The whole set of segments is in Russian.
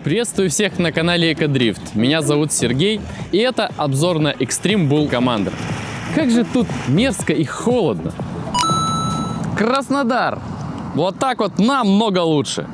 Приветствую всех на канале Экодрифт. Меня зовут Сергей, и это обзор на Extreme Bull Commander. Как же тут мерзко и холодно. Краснодар! Вот так вот намного лучше.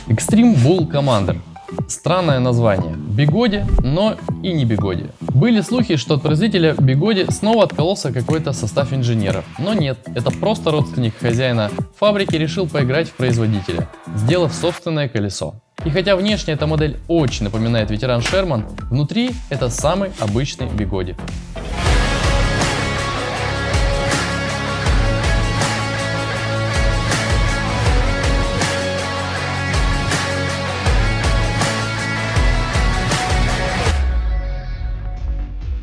Extreme Bull Commander. Странное название. Бигоди, но и не бигоди. Были слухи, что от производителя бигоди снова откололся какой-то состав инженеров. Но нет, это просто родственник хозяина фабрики решил поиграть в производителя, сделав собственное колесо. И хотя внешне эта модель очень напоминает ветеран Шерман, внутри это самый обычный бигоди.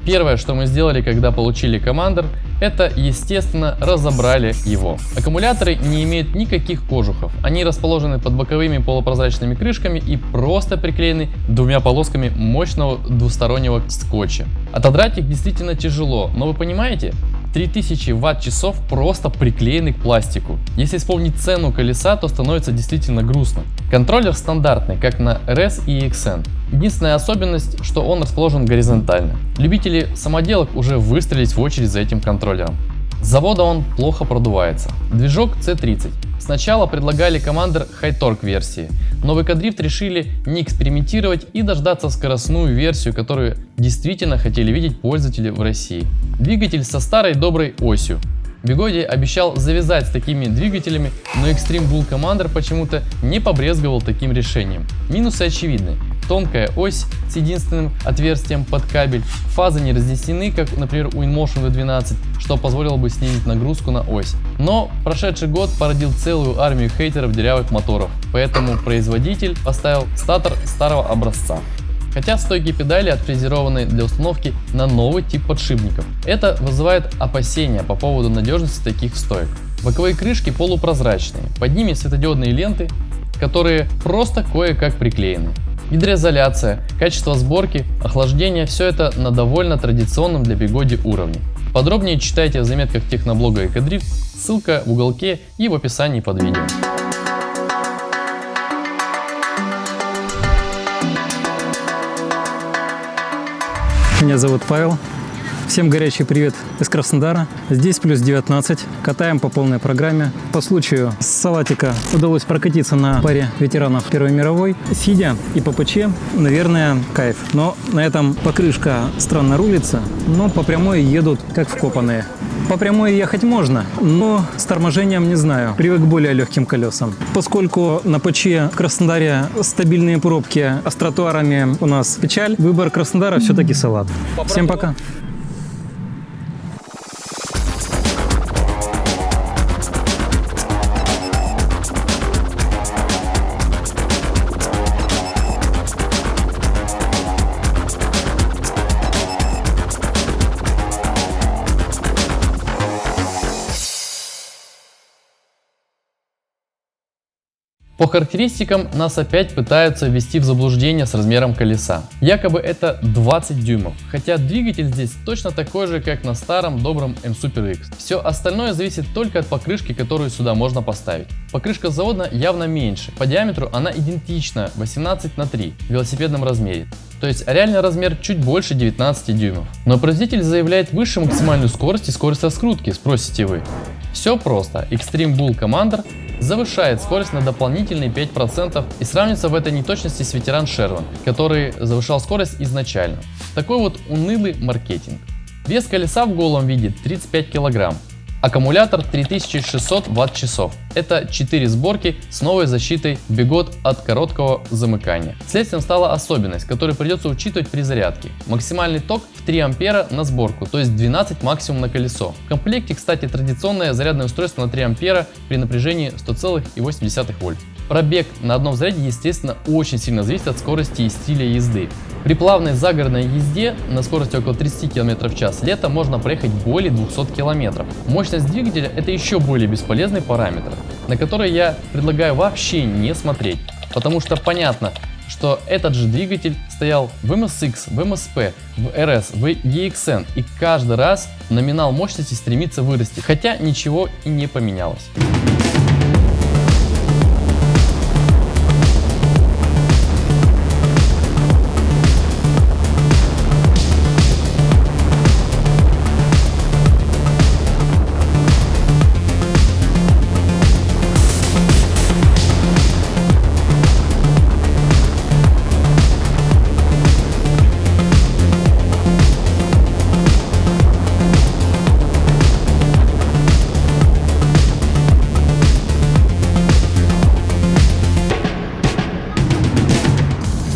Первое, что мы сделали, когда получили Commander, это, естественно, разобрали его. Аккумуляторы не имеют никаких кожухов. Они расположены под боковыми полупрозрачными крышками и просто приклеены двумя полосками мощного двустороннего скотча. Отодрать их действительно тяжело, но вы понимаете? 3000 ватт-часов просто приклеены к пластику. Если вспомнить цену колеса, то становится действительно грустно. Контроллер стандартный, как на RS и XN. Единственная особенность, что он расположен горизонтально. Любители самоделок уже выстроились в очередь за этим контроллером. С завода он плохо продувается. Движок C30. Сначала предлагали Commander High Torque версии, но в Экодрифт решили не экспериментировать и дождаться скоростную версию, которую действительно хотели видеть пользователи в России. Двигатель со старой доброй осью. Бигоди обещал завязать с такими двигателями, но Extreme Bull Commander почему-то не побрезговал таким решением. Минусы очевидны. Тонкая ось с единственным отверстием под кабель, фазы не разнесены, как, например, у InMotion V12, что позволило бы снизить нагрузку на ось. Но прошедший год породил целую армию хейтеров дырявых моторов, поэтому производитель поставил статор старого образца. Хотя стойки педали отфрезерованы для установки на новый тип подшипников. Это вызывает опасения по поводу надежности таких стоек. Боковые крышки полупрозрачные, под ними светодиодные ленты, которые просто кое-как приклеены. Гидроизоляция, качество сборки, охлаждение – все это на довольно традиционном для бигоди уровне. Подробнее читайте в заметках техноблога Экодрифт, ссылка в уголке и в описании под видео. Меня зовут Павел. Всем горячий привет из Краснодара. Здесь плюс 19. Катаем по полной программе. По случаю с салатика удалось прокатиться на паре ветеранов Первой мировой. Сидя и по ПЧ, наверное, кайф. Но на этом покрышка странно рулится, но по прямой едут как вкопанные. По прямой ехать можно, но с торможением не знаю. Привык к более легким колесам. Поскольку на ПЧ в Краснодаре стабильные пробки, а с тротуарами у нас печаль, выбор Краснодара все-таки салат. Всем пока! По характеристикам нас опять пытаются ввести в заблуждение с размером колеса. Якобы это 20 дюймов, хотя двигатель здесь точно такой же, как на старом добром M-Super X. Все остальное зависит только от покрышки, которую сюда можно поставить. Покрышка завода явно меньше, по диаметру она идентична 18×3 в велосипедном размере. То есть реальный размер чуть больше 19 дюймов. Но производитель заявляет высшую максимальную скорость и скорость раскрутки, спросите вы. Все просто. Extreme Bull Commander завышает скорость на дополнительные 5% и сравнится в этой неточности с ветеран Шерман, который завышал скорость изначально. Такой вот унылый маркетинг. Вес колеса в голом виде 35 кг. Аккумулятор 3600 ватт-часов. Это 4 сборки с новой защитой бигод от короткого замыкания. Следствием стала особенность, которую придется учитывать при зарядке. Максимальный ток в 3 ампера на сборку, то есть 12 максимум на колесо. В комплекте, кстати, традиционное зарядное устройство на 3 ампера при напряжении 100,8 вольт. Пробег на одном заряде, естественно, очень сильно зависит от скорости и стиля езды. При плавной загородной езде на скорости около 30 км в час летом можно проехать более 200 км. Мощность двигателя — это еще более бесполезный параметр, на который я предлагаю вообще не смотреть. потому что понятно, что этот же двигатель стоял в MSX, в MSP, в RS, в EXN, и каждый раз номинал мощности стремится вырасти, хотя ничего и не поменялось.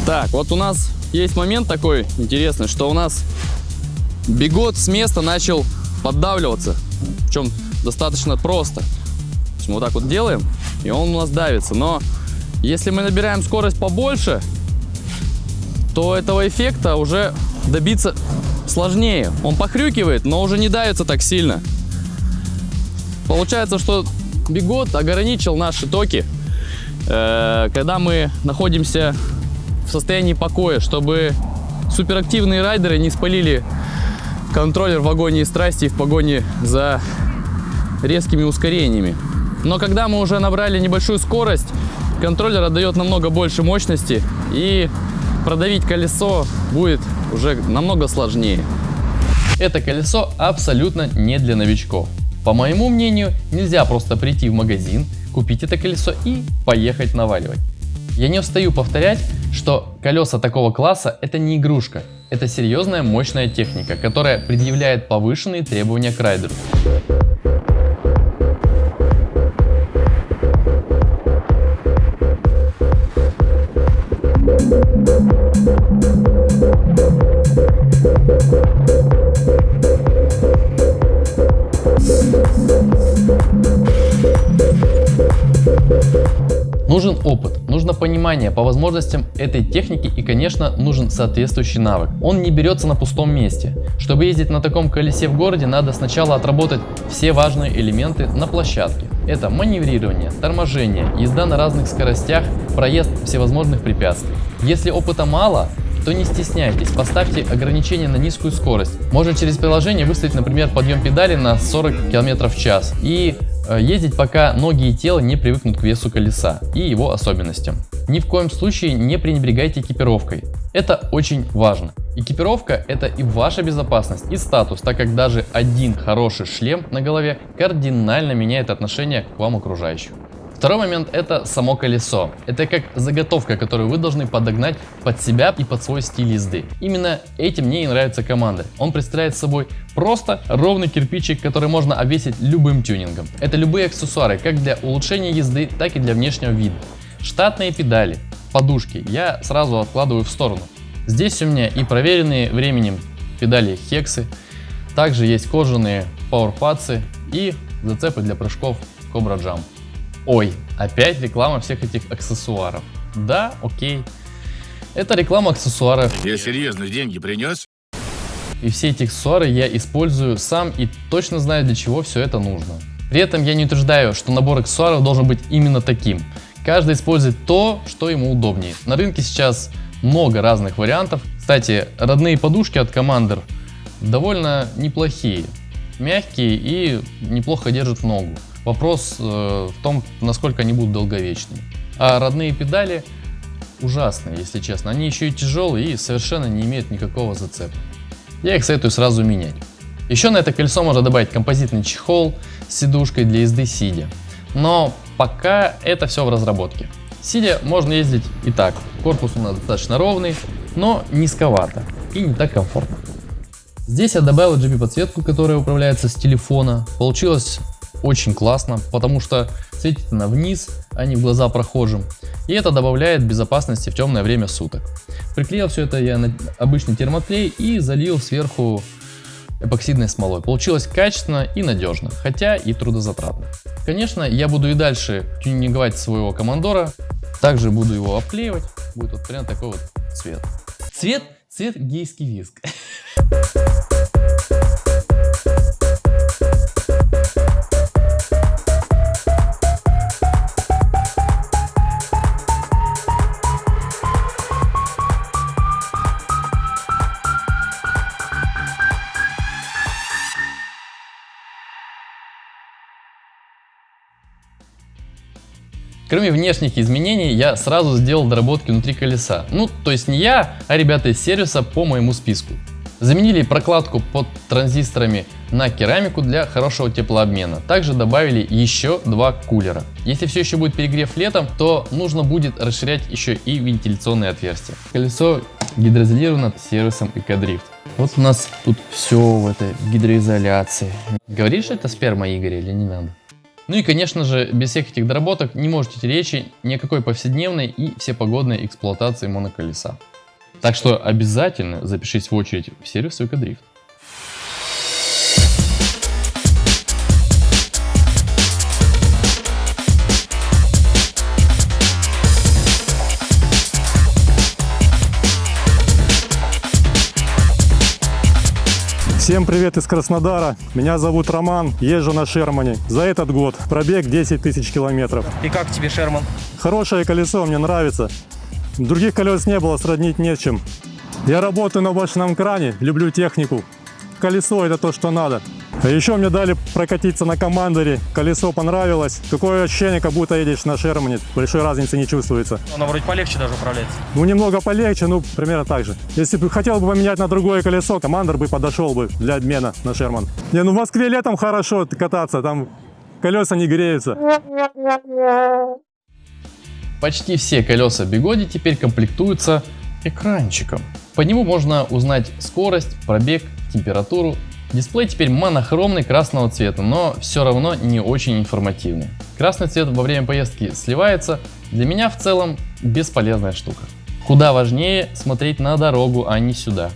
Так, вот у нас есть момент такой интересный, что у нас бигот с места начал поддавливаться, причем достаточно просто. То есть мы вот так вот делаем, и он у нас давится. Но если мы набираем скорость побольше, то этого эффекта уже добиться сложнее. Он похрюкивает, но уже не давится так сильно. Получается, что бигот ограничил наши токи, когда мы находимся в состоянии покоя, чтобы суперактивные райдеры не спалили контроллер в агонии страсти и в погоне за резкими ускорениями. Но когда мы уже набрали небольшую скорость, контроллер отдает намного больше мощности, и продавить колесо будет уже намного сложнее. Это колесо абсолютно не для новичков. По моему мнению, нельзя просто прийти в магазин, купить это колесо и поехать наваливать. Я не устаю повторять, что колеса такого класса — это не игрушка, это серьезная мощная техника, которая предъявляет повышенные требования к райдеру. Нужен опыт, нужно понимание по возможностям этой техники и, конечно, нужен соответствующий навык. Он не берется на пустом месте. Чтобы ездить на таком колесе в городе, надо сначала отработать все важные элементы на площадке. Это маневрирование, торможение, езда на разных скоростях, проезд всевозможных препятствий. Если опыта мало, то не стесняйтесь, поставьте ограничение на низкую скорость. Можно через приложение выставить, например, подъем педали на 40 км в час и ездить, пока ноги и тело не привыкнут к весу колеса и его особенностям. Ни в коем случае не пренебрегайте экипировкой. Это очень важно. Экипировка — это и ваша безопасность, и статус, так как даже один хороший шлем на голове кардинально меняет отношение к вам окружающим. Второй момент — это само колесо. Это как заготовка, которую вы должны подогнать под себя и под свой стиль езды. Именно этим мне и нравится Commander. Он представляет собой просто ровный кирпичик, который можно обвесить любым тюнингом. Это любые аксессуары, как для улучшения езды, так и для внешнего вида. Штатные педали, подушки я сразу откладываю в сторону. Здесь у меня и проверенные временем педали Hexy, также есть кожаные PowerPads и зацепы для прыжков Cobra Jump. Ой, опять реклама всех этих аксессуаров. Да, окей. Это реклама аксессуаров. Я серьезно деньги принес? И все эти аксессуары я использую сам и точно знаю, для чего все это нужно. При этом я не утверждаю, что набор аксессуаров должен быть именно таким. Каждый использует то, что ему удобнее. На рынке сейчас много разных вариантов. Кстати, родные подушки от Commander довольно неплохие. Мягкие и неплохо держат ногу. Вопрос в том, насколько они будут долговечными. А родные педали ужасные, если честно. Они еще и тяжелые и совершенно не имеют никакого зацепа. Я их советую сразу менять. Еще на это колесо можно добавить композитный чехол с сидушкой для езды сидя. Но пока это все в разработке. Сидя можно ездить и так. Корпус у нас достаточно ровный, но низковато и не так комфортно. Здесь я добавил RGB подсветку, которая управляется с телефона. Получилось очень классно, потому что светит она вниз, а не в глаза прохожим. И это добавляет безопасности в темное время суток. Приклеил все это я на обычный термоклей и залил сверху эпоксидной смолой. Получилось качественно и надежно, хотя и трудозатратно. Конечно, я буду и дальше тюнинговать своего Командора. Также буду его обклеивать. Будет вот прям такой вот цвет. Цвет гейский виск. Кроме внешних изменений, я сразу сделал доработки внутри колеса. Ну, то есть не я, а ребята из сервиса по моему списку. Заменили прокладку под транзисторами на керамику для хорошего теплообмена. Также добавили еще 2 кулера. Если все еще будет перегрев летом, то нужно будет расширять еще и вентиляционные отверстия. Колесо гидроизолировано сервисом Экодрифт. Вот у нас тут все в этой гидроизоляции. Говоришь, это сперма Игоря или не надо? Ну и конечно же, без всех этих доработок не может идти речи ни о какой повседневной и всепогодной эксплуатации моноколеса. Так что обязательно запишись в очередь в сервис Экодрифт. Всем привет из Краснодара. Меня зовут Роман, езжу на Шермане. За этот год пробег 10 тысяч километров. И как тебе Шерман? Хорошее колесо, мне нравится. Других колес не было, сравнить не с чем. Я работаю на башенном кране, люблю технику. Колесо — это то, что надо. А еще мне дали прокатиться на командере. Колесо понравилось. Такое ощущение, как будто едешь на Шермане. Большой разницы не чувствуется. Оно вроде полегче даже управляется. Ну, немного полегче, ну, примерно так же. Если бы хотел бы поменять на другое колесо, командер бы подошел бы для обмена на Шерман. Не, ну в Москве летом хорошо кататься, там колеса не греются. Почти все колеса Bigodi теперь комплектуются экранчиком. По нему можно узнать скорость, пробег, температуру. Дисплей теперь монохромный красного цвета, но все равно не очень информативный. Красный цвет во время поездки сливается. Для меня в целом бесполезная штука. Куда важнее смотреть на дорогу, а не сюда.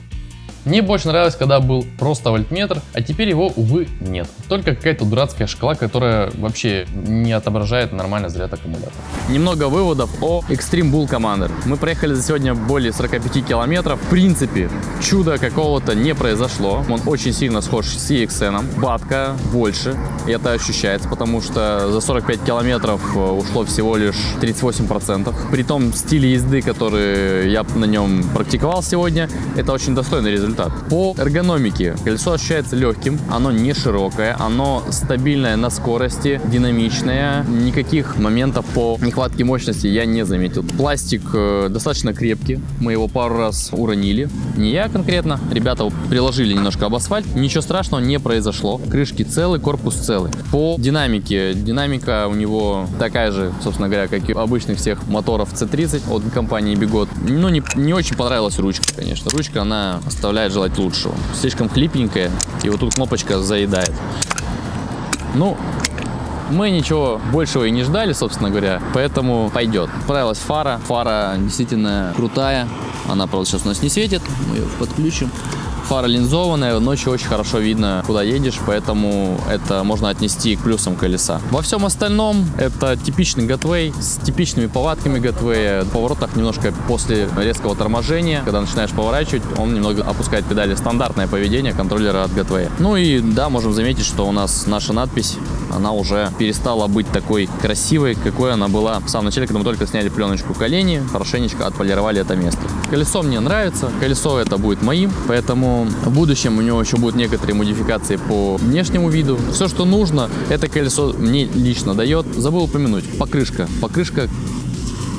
Мне больше нравилось, когда был просто вольтметр, а теперь его, увы, нет. Только какая-то дурацкая шкала, которая вообще не отображает нормально заряд аккумулятора. Немного выводов о Extreme Bull Commander. Мы проехали за сегодня более 45 километров. В принципе, чуда какого-то не произошло. Он очень сильно схож с EXN. Батка больше. И это ощущается, потому что за 45 километров ушло всего лишь 38%. При том стиле езды, который я на нем практиковал сегодня, это очень достойный результат. По эргономике колесо ощущается легким, оно не широкое, оно стабильное на скорости, динамичное. Никаких моментов по нехватке мощности я не заметил. Пластик достаточно крепкий, мы его пару раз уронили. Не я конкретно, ребята приложили немножко об асфальт, ничего страшного не произошло. Крышки целы, корпус целый. По динамике, динамика у него такая же, собственно говоря, как и у обычных всех моторов C30 от компании Bigod. Ну, не очень понравилась ручка, конечно. Ручка, она оставляет желать лучшего. Слишком хлипенькая, и вот тут кнопочка заедает. Ну, мы ничего большего и не ждали, собственно говоря, поэтому пойдет. Понравилась фара. Фара действительно крутая. Она, правда, сейчас у нас не светит. Мы ее подключим. Фара линзованная, ночью очень хорошо видно, куда едешь, поэтому это можно отнести к плюсам колеса. Во всем остальном это типичный Gotway с типичными повадками Gotway. В поворотах немножко после резкого торможения, когда начинаешь поворачивать, он немного опускает педали. Стандартное поведение контроллера от Gotway. Ну и да, можем заметить, что у нас наша надпись, она уже перестала быть такой красивой, какой она была в самом начале, когда мы только сняли пленочку колени, хорошенечко отполировали это место. Колесо мне нравится, колесо это будет моим, поэтому в будущем у него еще будут некоторые модификации по внешнему виду. Все, что нужно, это колесо мне лично дает. Забыл упомянуть, покрышка. Покрышка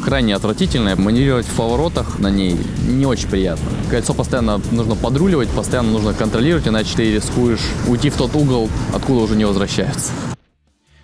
крайне отвратительная. Маневрировать в поворотах на ней не очень приятно. Кольцо постоянно нужно подруливать, постоянно нужно контролировать, иначе ты рискуешь уйти в тот угол, откуда уже не возвращаются.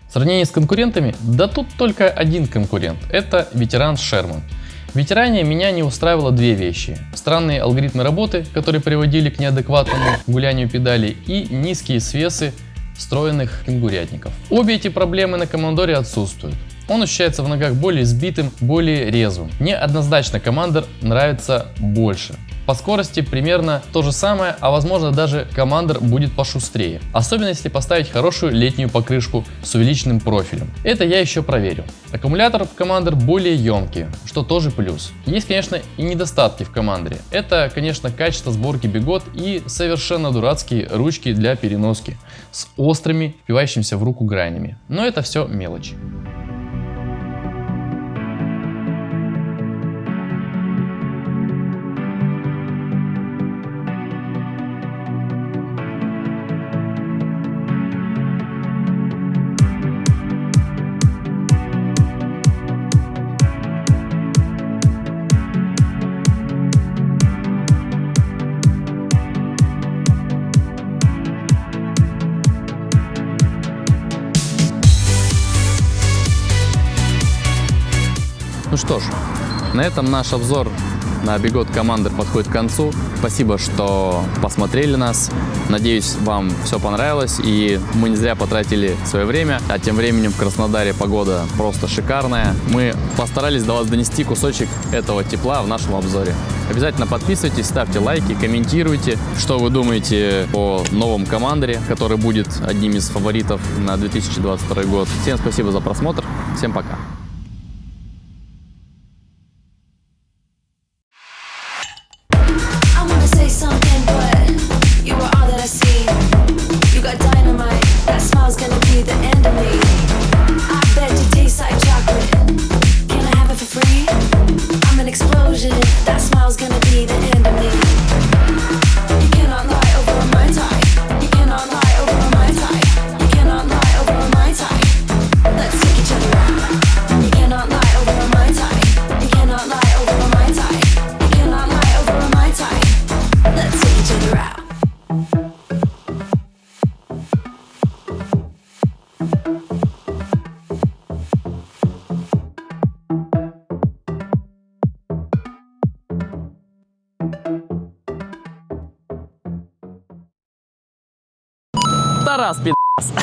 В сравнении с конкурентами, да тут только один конкурент. Это ветеран Шерман. В ветеране меня не устраивало две вещи. Странные алгоритмы работы, которые приводили к неадекватному гулянию педалей, и низкие свесы встроенных кенгурятников. Обе эти проблемы на Командоре отсутствуют. Он ощущается в ногах более сбитым, более резвым. Мне однозначно Commander нравится больше. По скорости примерно то же самое, а возможно даже Commander будет пошустрее. Особенно если поставить хорошую летнюю покрышку с увеличенным профилем. Это я еще проверю. Аккумулятор в Commander более емкий, что тоже плюс. Есть, конечно, и недостатки в Commander. Это, конечно, качество сборки Bigod и совершенно дурацкие ручки для переноски с острыми, впивающимися в руку гранями. Но это все мелочи. что ж, на этом наш обзор на Бигот Commander подходит к концу. Спасибо, что посмотрели нас. Надеюсь, вам все понравилось и мы не зря потратили свое время. А тем временем в Краснодаре погода просто шикарная. Мы постарались до вас донести кусочек этого тепла в нашем обзоре. Обязательно подписывайтесь, ставьте лайки, комментируйте, что вы думаете о новом Commander'е, который будет одним из фаворитов на 2022 год. Всем спасибо за просмотр. Всем пока. I wanna say something, but you are all that I see. You got dynamite, that smile's gonna be the end of me. I bet you taste like chocolate. Can I have it for free? I'm an explosion, that smile's gonna be the end of me. You cannot lie over a Mai Tai. You cannot lie over a Mai Tai. You cannot lie over a Mai Tai. Let's take each other out. You cannot lie over a Mai Tai. You cannot lie over a Mai Tai. You cannot lie over a Mai Tai. Let's take each other out. Тарас, пи***ц.